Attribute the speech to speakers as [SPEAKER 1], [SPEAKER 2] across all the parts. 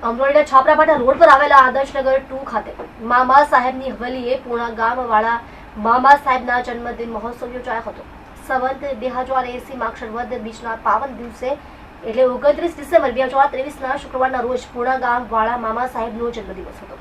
[SPEAKER 1] અમરોલીના છાપરાપાટા road પર આવેલા આદર્શનગર 2 ખાતે મામા સાહેબની હવેલીએ પૂણા ગામવાળા મામા સાહેબના જન્મદિન મહોત્સવ યોજાયો હતો। સંવત 2080 માક્ષર વદ બીજના પાવન દિવસે એટલે 29 ડિસેમ્બર 2023ના શુક્રવારના રોજ પૂણા ગામવાળા મામા સાહેબનો જન્મદિવસ હતો।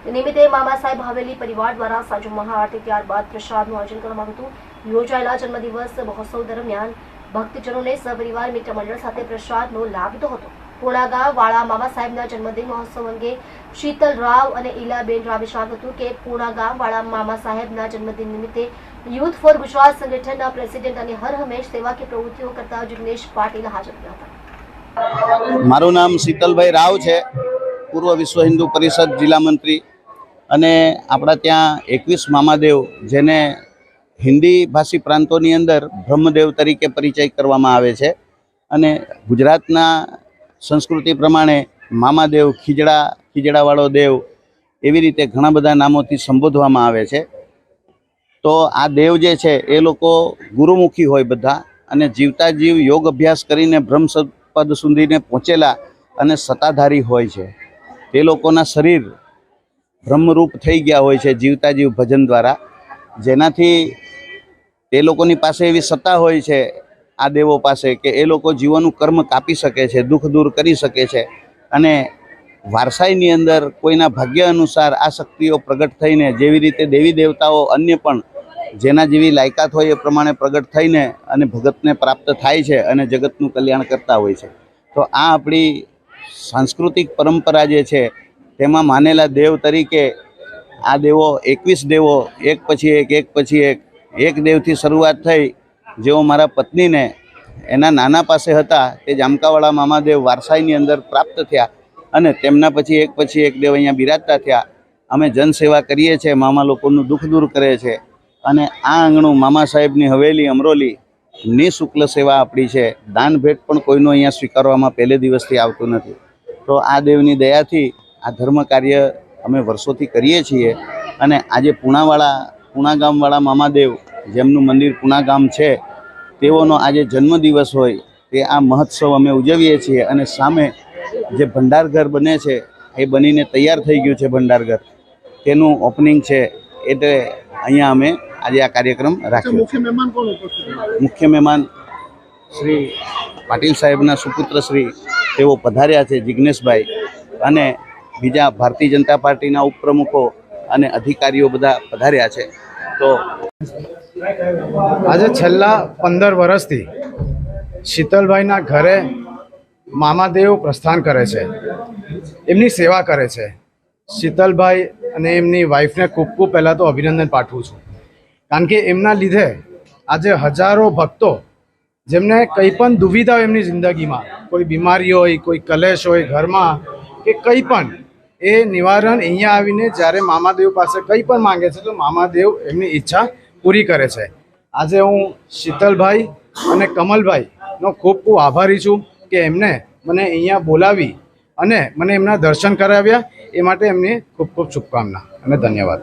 [SPEAKER 1] તે નિમિત્તે મામા સાહેબ હવેલી પરિવાર દ્વારા સાંજે મહાઆરતી ત્યારબાદ પ્રસાદનું આયોજન કરવામાં હતું। યોજાયેલા જન્મદિવસ મહોત્સવ દરમિયાન ભક્તજનોને સપરિવાર મિત્ર મંડળ સાથે પ્રસાદનો લાભ લીધો હતો। પૂણા ગામવાળા મામા સાહેબના જન્મદિન મહોત્સવ અંગે શીતલ રાવ અને ઈલાબેન રાવે જણાવ્યું હતું કે પૂણા ગામવાળા મામા સાહેબના જન્મદિન નિમિત્તે યુથ ફોર ગુજરાત સંગઠનના પ્રેસિડેન્ટ અને હર હંમેશ સેવાકીય પ્રવૃત્તિઓ કરતા જિગ્નેશ પાટીલ હાજર રહ્યા હતા।
[SPEAKER 2] મારું નામ શીતલભાઈ રાવ છે, પૂર્વ વિશ્વ હિન્દુ પરિષદ જિલ્લા મંત્રી। અને આપણા ત્યાં 21 મામાદેવ જેને હિન્દી ભાષી પ્રાંતોની અંદર બ્રહ્મદેવ તરીકે પરિચય કરવામાં આવે છે અને ગુજરાતના સંસ્કૃતિ પ્રમાણે મામાદેવ, ખીજડાવાળો દેવ એવી રીતે ઘણા બધા નામોથી સંબોધવામાં આવે છે। તો આ દેવ જે છે એ લોકો ગુરુમુખી હોય બધા અને જીવતા જીવ યોગ અભ્યાસ કરીને બ્રહ્મપદ સુધીને પહોંચેલા અને સત્તાધારી હોય છે। તે લોકોના શરીર બ્રહ્મરૂપ થઈ ગયા હોય છે જીવતા જીવ ભજન દ્વારા, જેનાથી તે લોકોની પાસે એવી સત્તા હોય છે આ દેવો પાસે કે એ લોકો જીવનનું કર્મ કાપી શકે છે, દુઃખ દૂર કરી શકે છે અને વારસાઈની અંદર કોઈના ભાગ્ય અનુસાર આ શક્તિઓ પ્રગટ થઈને જેવી રીતે દેવી દેવતાઓ અન્ય પણ જેના જેવી લાયકાત હોય એ પ્રમાણે પ્રગટ થઈને અને ભગતને પ્રાપ્ત થાય છે અને જગતનું કલ્યાણ કરતા હોય છે। તો આ આપણી સાંસ્કૃતિક પરંપરા જે છે તેમાં માનેલા દેવ તરીકે આ દેવો 21 દેવો એક પછી એક દેવથી શરૂઆત થઈ। જેઓ મારા પત્નીને એના નાના પાસે હતા તે જામકાવાળા મામાદેવ વારસાઈની અંદર પ્રાપ્ત થયા અને તેમના પછી એક દેવ અહીંયા બિરાજતા થયા। અમે જનસેવા કરીએ છીએ, મામા લોકોનું દુઃખ દૂર કરે છે અને આ આંગણું મામા સાહેબની હવેલી અમરોલી નિઃશુલ્ક સેવા આપણી છે। દાન ભેટ પણ કોઈનું અહીંયા સ્વીકારવામાં પહેલે દિવસથી આવતું નથી। તો આ દેવની દયાથી આ ધર્મ કાર્ય અમે વર્ષોથી કરીએ છીએ અને આજે પૂણા ગામવાળા મામાદેવ જેમનું મંદિર પૂણા ગામ છે તેઓનો આજે જન્મદિવસ હોય તે આ મહોત્સવ અમે ઉજવીએ છીએ। અને સામે જે ભંડારઘર બને છે એ બનીને તૈયાર થઈ ગયું છે ભંડારઘર, તેનું ઓપનિંગ છે એટલે અહીંયા અમે આજે આ કાર્યક્રમ રાખ્યો। મુખ્ય મહેમાન શ્રી પાટીલ સાહેબના સુપુત્ર શ્રી તેઓ પધાર્યા છે, જિગ્નેશભાઈ, અને બીજા ભારતીય જનતા પાર્ટીના ઉપપ્રમુખો અને અધિકારીઓ બધા પધાર્યા છે। તો
[SPEAKER 3] આજે છેલ્લા 15 વર્ષથી શીતલભાઈના ઘરે મામાદેવ પ્રસ્થાન કરે છે, એમની સેવા કરે છે। શીતલભાઈ અને એમની વાઈફને ખૂબ પહેલાં તો અભિનંદન પાઠવું છું, કારણ કે એમના લીધે આજે હજારો ભક્તો જેમને કંઈ પણ દુવિધા હોય એમની જિંદગીમાં, કોઈ બીમારી હોય, કોઈ કલેશ હોય ઘરમાં કે કંઈ પણ, એ નિવારણ અહીંયા આવીને જ્યારે મામાદેવ પાસે કંઈ પણ માંગે છે તો મામાદેવ એમની ઈચ્છા પૂરી કરે છે। આજે હું શીતલભાઈ અને કમલભાઈનો ખૂબ આભારી છું કે એમને મને અહીંયા બોલાવી અને મને એમના દર્શન કરાવ્યા, એ માટે એમને ખૂબ શુભકામના અને ધન્યવાદ।